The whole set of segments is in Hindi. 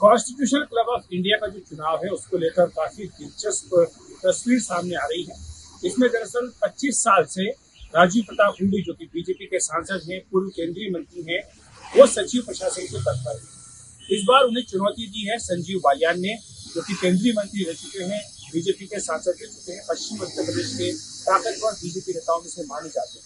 कॉन्स्टिट्यूशनल क्लब ऑफ इंडिया का जो चुनाव है उसको लेकर काफी दिलचस्प तस्वीर सामने आ रही है। इसमें दरअसल 25 साल से राजीव प्रताप रूडी जो कि बीजेपी के सांसद हैं, पूर्व केंद्रीय मंत्री हैं, वो सचिव प्रशासन के पद पर हैं। इस बार उन्हें चुनौती दी है संजीव बालियान ने, जो कि केंद्रीय मंत्री रह चुके हैं, बीजेपी के सांसद रह चुके हैं, पश्चिम उत्तर प्रदेश के ताकतवर बीजेपी नेताओं में से माने जाते हैं।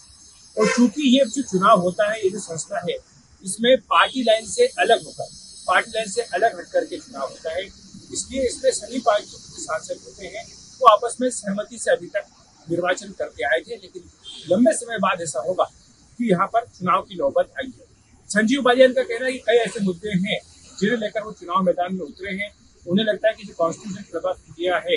और चूंकि ये जो चुनाव होता है, ये जो संस्था है, इसमें पार्टी लाइन से अलग होकर, पार्टी लाइन से अलग हट करके चुनाव होता है, इसलिए इसमें सभी पार्टियों के सांसद होते हैं वो आपस में सहमति से अभी तक निर्वाचन करके आए थे। लेकिन लंबे समय बाद ऐसा होगा कि यहाँ पर चुनाव की नौबत आई है। संजीव बालियान का कहना है कि कई ऐसे मुद्दे हैं जिन्हें लेकर वो चुनाव मैदान में उतरे हैं। उन्हें लगता है कि जो कॉन्स्टिट्यूशन क्लब ऑफ इंडिया है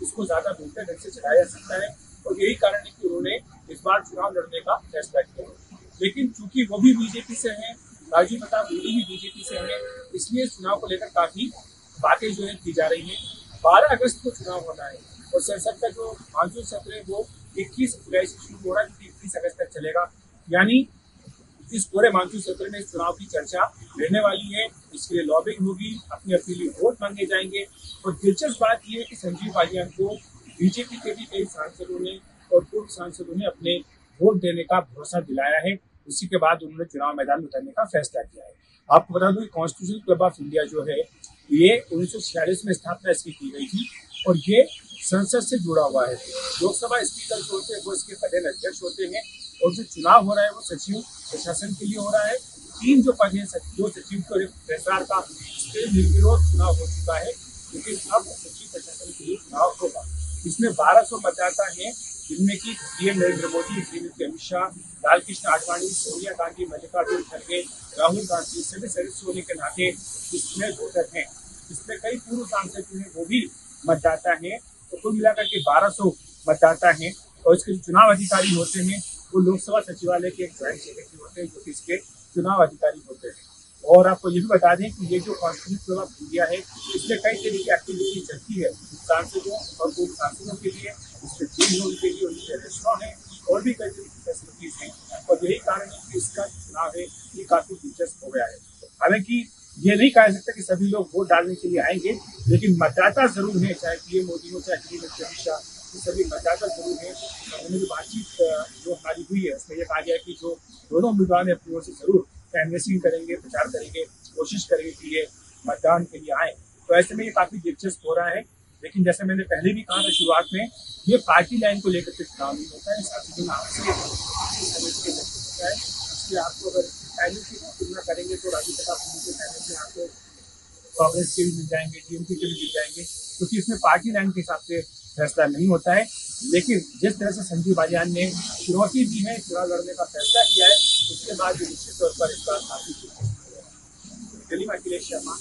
इसको ज्यादा बेहतर ढंग से चलाया जा सकता है, और यही कारण है कि उन्होंने इस बार चुनाव लड़ने का फैसला किया। लेकिन चूंकि वो भी बीजेपी से हैं, राजीव प्रताप रूडी भी बीजेपी से हैं, इसलिए चुनाव को लेकर काफी बातें जो है की जा रही है। 12 अगस्त को चुनाव होना है और संसद का जो मानसून सत्र है वो 21 जुलाई से शुरू हो रहा है, 21 अगस्त तक चलेगा। यानी इस पूरे मानसून सत्र में इस चुनाव की चर्चा रहने वाली है। इसके लिए लॉबिंग होगी, अपने अपने वोट मांगे जाएंगे। और दिलचस्प बात यह है कि संजीव बालियान को बीजेपी के भी कई सांसदों ने और पूर्व सांसदों ने अपने वोट देने का भरोसा दिलाया है। उसी के बाद उन्होंने चुनाव मैदान में उतरने का फैसला किया है। आपको बता दूं कि कॉन्स्टिट्यूशनल क्लब ऑफ इंडिया जो है ये 1946 में स्थापना इसकी की गई थी और ये संसद से जुड़ा हुआ है। लोकसभा स्पीकर जो होते हैं वो इसके पदेन अध्यक्ष होते हैं, और जो चुनाव हो रहा है वो सचिव प्रशासन के लिए हो रहा है। 3 जो पद हैं, दो सचिव के प्रसार का निर्विरोध चुनाव हो चुका है, लेकिन अब सचिव प्रशासन के लिए चुनाव होगा। इसमें 1200 मतदाता हैं, जिनमें की पीएम नरेंद्र मोदी, श्रीमती अमित शाह, लालकृष्ण आडवाणी, सोनिया गांधी, मल्लिकार्जुन खड़गे, राहुल गांधी सभी सदस्य होने के नाते इसमें वोटर हैं। इसमें कई पूर्व सांसद जो हैं वो भी मतदाता हैं। तो कुल मिलाकर के 1200 मतदाता हैं, और इसके जो चुनाव अधिकारी होते हैं वो लोकसभा सचिवालय के एक ज्वाइंट सेक्रेटरी होते हैं, जो कि इसके चुनाव अधिकारी होते हैं। और आपको ये भी बता दें कि ये जो कॉन्स्टिट्यूशनल क्लब ऑफ इंडिया है इसमें कई तरह की एक्टिविटी चलती है सांसदों और पूर्व सांसदों के लिए। इसमें जेल होने के लिए उनके रेस्टोरेंट है और भी कई तरह की फैसिलिटीज हैं, और यही कारण है कि इसका चुनाव है ये काफी दिलचस्प हो गया है। हालांकि ये नहीं कहा सकता कि सभी लोग वोट डालने के लिए आएंगे, लेकिन मतदाता जरूर है, चाहे पीएम मोदी हो, चाहे गृहमंत्री अमित शाह, सभी मतदाता जरूर है। उन्होंने जो बातचीत जो हमारी हुई है उसमें यह कहा गया कि जो दोनों उम्मीदवार ने अपनी ओर से जरूर कैनवेसिंग करेंगे, प्रचार करेंगे, कोशिश करेंगे कि ये मतदान के लिए आए। तो ऐसे में ये काफी दिलचस्प हो रहा है। लेकिन जैसे मैंने पहले भी कहा था शुरुआत में, ये पार्टी लाइन को लेकर के चुनाव नहीं होता है, साथ ही है। इसलिए आपको अगर टाइमिंग की तुलना करेंगे तो राजीव प्रताप रूडी के टाइमिंग में आपको कांग्रेस के भी मिल जाएंगे, डीएमके के भी मिल जाएंगे, क्योंकि इसमें पार्टी लाइन के हिसाब से फैसला नहीं होता है। लेकिन जिस तरह से संजीव बालियान ने चुनौती दी है, चुनाव लड़ने का फैसला किया है, उसके बाद निश्चित तौर पर इसका काफी दिल्ली में अखिलेश शर्मा।